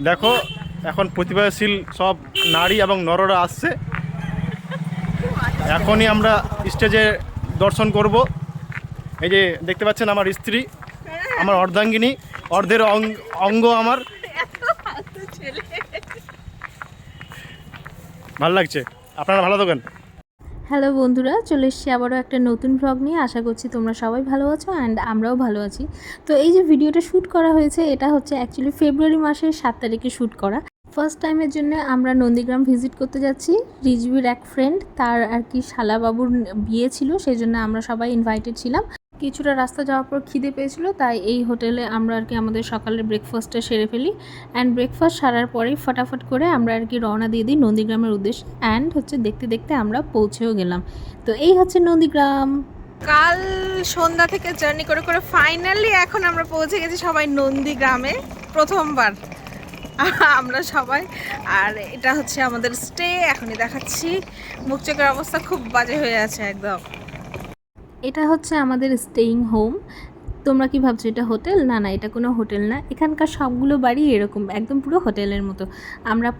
দেখো এখন প্রতিভাশীল সব নারী এবং নররা আসছে। এখনই আমরা স্টেজে দর্শন করব। এই যে দেখতে পাচ্ছেন আমার স্ত্রী, আমার অর্ধাঙ্গিনী, অর্ধের অঙ্গ আমার। ভালো লাগছে, আপনারা ভালো থাকেন। হ্যালো বন্ধুরা, চলে এসেছি আবারও একটা নতুন ভ্লগ নিয়ে। আশা করছি তোমরা সবাই ভালো আছো অ্যান্ড আমরাও ভালো আছি। তো এই যে ভিডিওটা শ্যুট করা হয়েছে, এটা হচ্ছে অ্যাকচুয়ালি ফেব্রুয়ারি মাসের 7 তারিখে শ্যুট করা। ফার্স্ট টাইমের জন্য আমরা নন্দীগ্রাম ভিজিট করতে যাচ্ছি। রিজভির এক ফ্রেন্ড, তার আর কি শালাবাবুর বিয়ে ছিল, সেই জন্য আমরা সবাই ইনভাইটেড ছিলাম। কিছুটা রাস্তা যাওয়ার পর খিদে পেয়েছিল, তাই এই হোটেলে আমরা আর কি আমাদের সকালের ব্রেকফাস্টটা সেরে ফেলি। অ্যান্ড ব্রেকফাস্ট সারার পরেই ফটাফট করে আমরা আর কি রওনা দিয়ে দিই নন্দীগ্রামের উদ্দেশ্যে। অ্যান্ড হচ্ছে দেখতে দেখতে আমরা পৌঁছেও গেলাম। তো এই হচ্ছে নন্দীগ্রাম। কাল সন্ধ্যা থেকে জার্নি করে করে ফাইনালি এখন আমরা পৌঁছে গেছি সবাই নন্দীগ্রামে, প্রথমবার আমরা সবাই। আর এটা হচ্ছে আমাদের স্টে, এখনই দেখাচ্ছি। মুখ চোখের অবস্থা খুব বাজে হয়ে আছে একদম। এটা হচ্ছে আমাদের স্টেইং হোম। তোমরা কি ভাবছো এটা হোটেল? না না, এটা কোনো হোটেল না। এখানকার সবগুলো বাড়ি এরকম একদম পুরো হোটেলের মতো। আমরা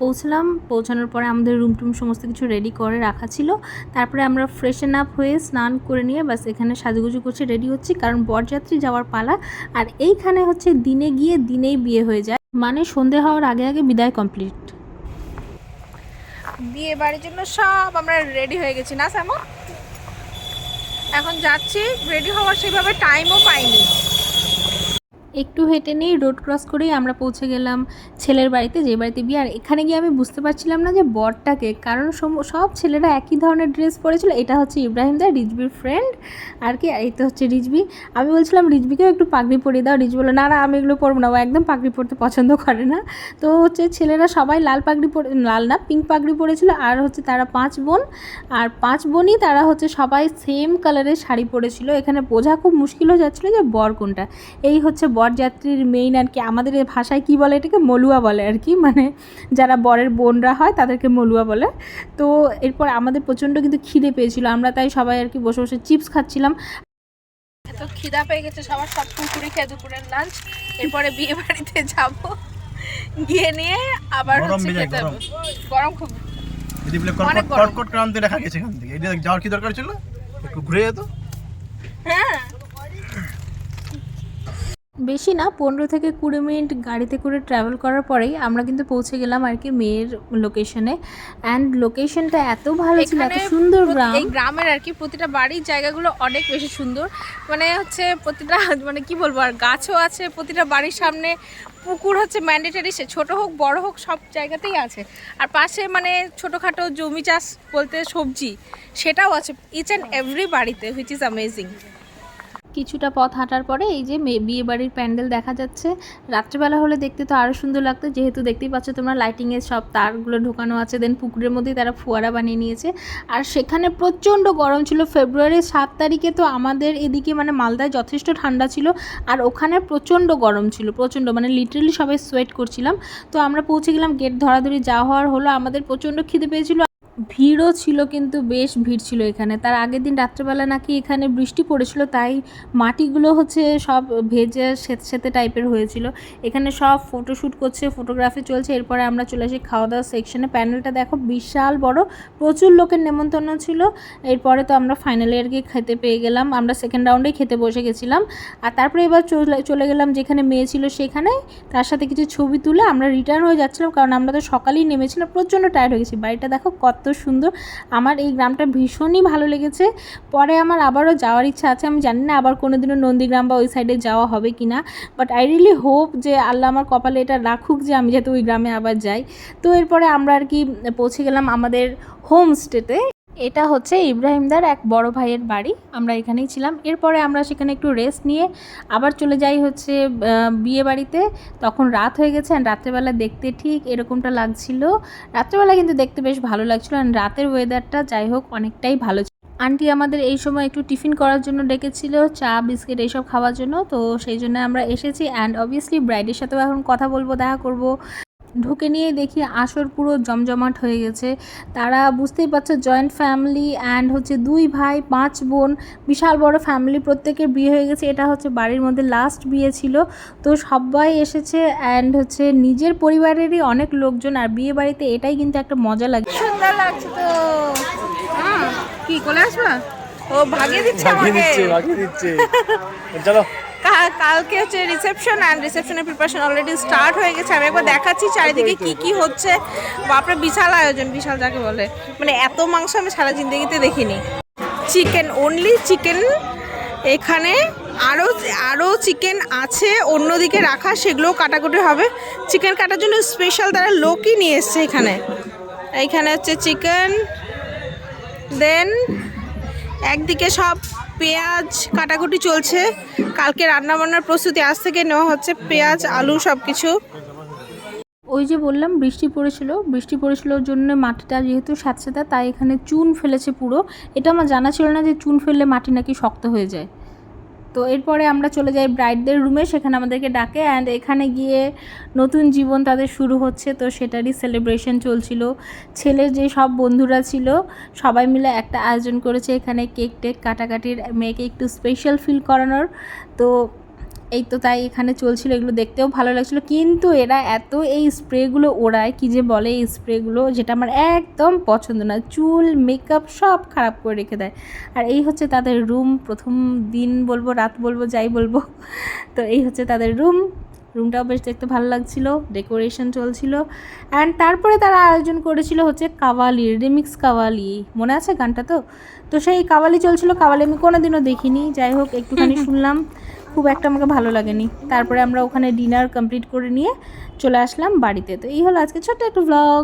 পৌঁছানোর পরে আমাদের রুম টুম সমস্ত কিছু রেডি করে রাখা ছিল। তারপরে আমরা ফ্রেশন আপ হয়ে স্নান করে নিয়ে বাস এখানে সাজুগুজু করছে, রেডি হচ্ছি, কারণ বরযাত্রী যাওয়ার পালা। আর এইখানে হচ্ছে দিনে গিয়ে দিনেই বিয়ে হয়ে যায়, মানে সন্ধে হওয়ার আগে আগে বিদায় কমপ্লিট। বিয়ে বাড়ির জন্য সব আমরা রেডি হয়ে গেছি না স্যামো? এখন যাচ্ছি, রেডি হওয়ার সেভাবে টাইমও পাইনি। একটু হেঁটে নিয়ে রোড ক্রস করেই আমরা পৌঁছে গেলাম ছেলের বাড়িতে, যে বাড়িতে বিয়ে। আর এখানে গিয়ে আমি বুঝতে পারছিলাম না যে বরটাকে, কারণ সব ছেলেরা একই ধরনের ড্রেস পরেছিল। এটা হচ্ছে ইব্রাহিম দা, রিজবির ফ্রেন্ড আর কি। আর এই তো হচ্ছে রিজবি। আমি বলছিলাম রিজবিকেও একটু পাগড়ি পরিয়ে দাও। রিজবি বললো না না, আমি এগুলো পরবো না, ও একদম পাগড়ি পরতে পছন্দ করে না। তো হচ্ছে ছেলেরা সবাই লাল পাগড়ি পরে, লাল না পিঙ্ক পাগড়ি পরেছিল। আর হচ্ছে তারা 5 বোন, আর 5 বোনই তারা হচ্ছে সবাই সেম কালারের শাড়ি পরেছিল। এখানে বোঝা খুব মুশকিল হয়ে যাচ্ছিলো যে বর কোনটা। এই হচ্ছে বরযাত্রীর মেইন আর কি, আমাদের ভাষায় কি বলে এটাকে, মলুয়া বলে আর কি, মানে যারা বরের বোনরা হয় তাদেরকে মলুয়া বলে। তো এরপর আমাদের প্রচণ্ড কিন্তু খিদে পেয়েছিল, আমরা তাই সবাই আর কি বসে বসে চিপস খাচ্ছিলাম। এত খিদা পেয়ে গেছে সবার, সব কুকুরি খেয়ে দুপুরের লাঞ্চ। এরপরে বিয়ে বাড়িতে যাব, গিয়ে নিয়ে আবার হচ্ছে খেতে হবে। গরম খুব, অনেক গরম। কটকট ক্রান্তি দেখা গেছে এখান থেকে। এটা যাওয়ার কি দরকার ছিল? একটু ঘুরে যেত। হ্যাঁ, বেশি না, 15 থেকে 20 মিনিট গাড়িতে করে ট্রাভেল করার পরেই আমরা কিন্তু পৌঁছে গেলাম আর কি মেয়ের লোকেশনে। অ্যান্ড লোকেশনটা এত ভালো ছিল, এত সুন্দর গ্রাম। এই গ্রামের আর কি প্রতিটা বাড়ির জায়গাগুলো অনেক বেশি সুন্দর। মানে হচ্ছে প্রতিটা, মানে কি বলবো, আর গাছও আছে প্রতিটা বাড়ির সামনে। পুকুর হচ্ছে ম্যান্ডেটারি, সে ছোটো হোক বড় হোক সব জায়গাতেই আছে। আর পাশে মানে ছোটোখাটো জমি চাষ বলতে সবজি, সেটাও আছে ইচ অ্যান্ড এভরি বাড়িতে, হুইচ ইজ অ্যামেজিং। কিছুটা পথ হাঁটার পরে এই যে বিয়ে বাড়ির প্যান্ডেল দেখা যাচ্ছে। রাত্রেবেলা হলে দেখতে তো আরও সুন্দর লাগতো, যেহেতু দেখতেই পাচ্ছ তোমরা লাইটিংয়ের সব তারগুলো ঢোকানো আছে। দেন পুকুরের মধ্যেই তারা ফোয়ারা বানিয়ে নিয়েছে। আর সেখানে প্রচণ্ড গরম ছিল। ফেব্রুয়ারির 7 তারিখে তো আমাদের এদিকে মানে মালদায় যথেষ্ট ঠান্ডা ছিল, আর ওখানে প্রচণ্ড গরম ছিল, প্রচণ্ড, মানে লিটারেলি সবাই সোয়েট করছিলাম। তো আমরা পৌঁছে গেলাম, গেট ধরাধরি যাওয়া হওয়ার হলো। আমাদের প্রচণ্ড খিদে পেয়েছিল, ভিড়ও ছিল, কিন্তু বেশ ভিড় ছিল এখানে। তার আগের দিন রাত্রেবেলা নাকি এখানে বৃষ্টি পড়েছিল, তাই মাটিগুলো হচ্ছে সব ভেজে সেতে টাইপের হয়েছিল। এখানে সব ফটোশ্যুট করছে, ফটোগ্রাফি চলছে। এরপরে আমরা চলে আসি খাওয়া দাওয়া সেকশনে। প্যানেলটা দেখো বিশাল বড়, প্রচুর লোকের নেমন্তন্ন ছিল। এরপরে তো আমরা ফাইনালি আর কি খেতে পেয়ে গেলাম, আমরা সেকেন্ড রাউন্ডেই খেতে বসে গেছিলাম। আর তারপরে এবার চলে গেলাম যেখানে মেয়ে ছিল সেখানে, তার সাথে কিছু ছবি তুলে আমরা রিটার্ন হয়ে যাচ্ছিলাম, কারণ আমরা তো সকালেই নেমেছিলাম, প্রচণ্ড টায়ার্ড হয়ে গেছি। বাড়িটা দেখো কত সুন্দর, আমার এই গ্রামটা ভীষণই ভালো লেগেছে। পরে আমার আবারও যাওয়ার ইচ্ছা আছে, আমি জানি না আবার কোনোদিনও নন্দীগ্রাম বা ওই সাইডে যাওয়া হবে কি না, বাট আই রিয়েলি হোপ যে আল্লাহ আমার কপালে এটা রাখুক যে আমি যাতে ওই গ্রামে আবার যাই। তো এরপরে আমরা আর কি পৌঁছে গেলাম আমাদের হোমস্টেতে। এটা হচ্ছে ইব্রাহিমদার এক বড় ভাইয়ের বাড়ি, আমরা এখানেই ছিলাম। এরপরে আমরা সেখানে একটু রেস্ট নিয়ে আবার চলে যাই হচ্ছে বিয়ে বাড়িতে। তখন রাত হয়ে গেছে, অ্যান্ড রাত্রেবেলা দেখতে ঠিক এরকমটা লাগছিল। রাত্রেবেলা কিন্তু দেখতে বেশ ভালো লাগছিলো, অ্যান্ড রাতের ওয়েদারটা যাই হোক অনেকটাই ভালো ছিল। আন্টি আমাদের এই সময় একটু টিফিন করার জন্য ডেকেছিল, চা বিস্কিট এইসব খাওয়ার জন্য। তো সেই জন্য আমরা এসেছি, অ্যান্ড অবভিয়াসলি ব্রাইডের সাথেও এখন কথা বলবো, দেখা করব। ঢুকে নিয়ে দেখি আসর পুরো জমজমাট হয়ে গেছে। তারা বুঝতেই পারছো জয়েন্ট ফ্যামিলি অ্যান্ড হচ্ছে 2 ভাই 5 বোন, বিশাল বড় ফ্যামিলি, প্রত্যেকের বিয়ে হয়ে গেছে। এটা হচ্ছে বাড়ির মধ্যে লাস্ট বিয়ে ছিল, তো সবাই এসেছে অ্যান্ড হচ্ছে নিজের পরিবারেরই অনেক লোকজন। আর বিয়ে বাড়িতে এটাই কিন্তু একটা মজা লাগে। সুন্দর লাগছে তো। কি কোলে আসবা? ও ভাগিয়ে দিচ্ছে আমাকে। ভাগিয়ে দিচ্ছে চলো। কালকে হচ্ছে রিসেপশন অ্যান্ড রিসেপশনের প্রিপারেশন অলরেডি স্টার্ট হয়ে গেছে। আমি একবার দেখাচ্ছি চারিদিকে কি কি হচ্ছে। বাপরে বিশাল আয়োজন, বিশাল যাকে বলে, মানে এত মাংস আমি সারা জিন্দগিতে দেখিনি। Chicken, only chicken. এখানে আরও চিকেন আছে অন্যদিকে রাখা, সেগুলোও কাটাকুটি হবে। চিকেন কাটার জন্য স্পেশাল তারা লোকই নিয়ে এসছে এখানে। এইখানে হচ্ছে চিকেন, দেন একদিকে সব পেঁয়াজ কাটাকুটি চলছে। কালকে রান্নাবান্নার প্রস্তুতি আজ থেকে নেওয়া হচ্ছে, পেঁয়াজ আলু সব কিছু। ওই যে বললাম বৃষ্টি পড়েছিল জন্য মাটিটা যেহেতু স্যাঁতস্যাঁতে, তাই এখানে চুন ফেলেছে পুরো। এটা আমার জানা ছিল না যে চুন ফেললে মাটি নাকি শক্ত হয়ে যায়। তো এরপরে আমরা চলে যাই ব্রাইডদের রুমে, সেখানে আমাদেরকে ডাকে অ্যান্ড এখানে গিয়ে নতুন জীবন তাদের শুরু হচ্ছে। তো সেটারই সেলিব্রেশন চলছিল। ছেলের যে সব বন্ধুরা ছিল সবাই মিলে একটা আয়োজন করেছে এখানে কেক টেক কাটাকাটির, মেয়েকে একটু স্পেশাল ফিল করানোর। তো এই তো তাই এখানে চলছিল, এগুলো দেখতেও ভালো লাগছিলো। কিন্তু এরা এত এই স্প্রেগুলো ওড়ায়, কী যে বলে এই স্প্রেগুলো, যেটা আমার একদম পছন্দ না। চুল মেকআপ সব খারাপ করে রেখে দেয়। আর এই হচ্ছে তাদের রুম, প্রথম দিন বলবো রাত বলবো যাই বলবো। তো এই হচ্ছে তাদের রুমটাও বেশ দেখতে ভালো লাগছিলো, ডেকোরেশন চলছিল। অ্যান্ড তারপরে তারা আয়োজন করেছিল হচ্ছে কাওয়ালির, রিমিক্স কাওয়ালি, মনে আছে গানটা? তো সেই কাওয়ালি চলছিল। কাওয়ালি আমি কোনোদিনও দেখিনি, যাই হোক একটুখানি শুনলাম, খুব একটা আমাকে ভালো লাগেনি। তারপরে আমরা ওখানে ডিনার কমপ্লিট করে নিয়ে চলে আসলাম বাড়িতে। তো এই হলো আজকে ছোট্ট একটু ব্লগ।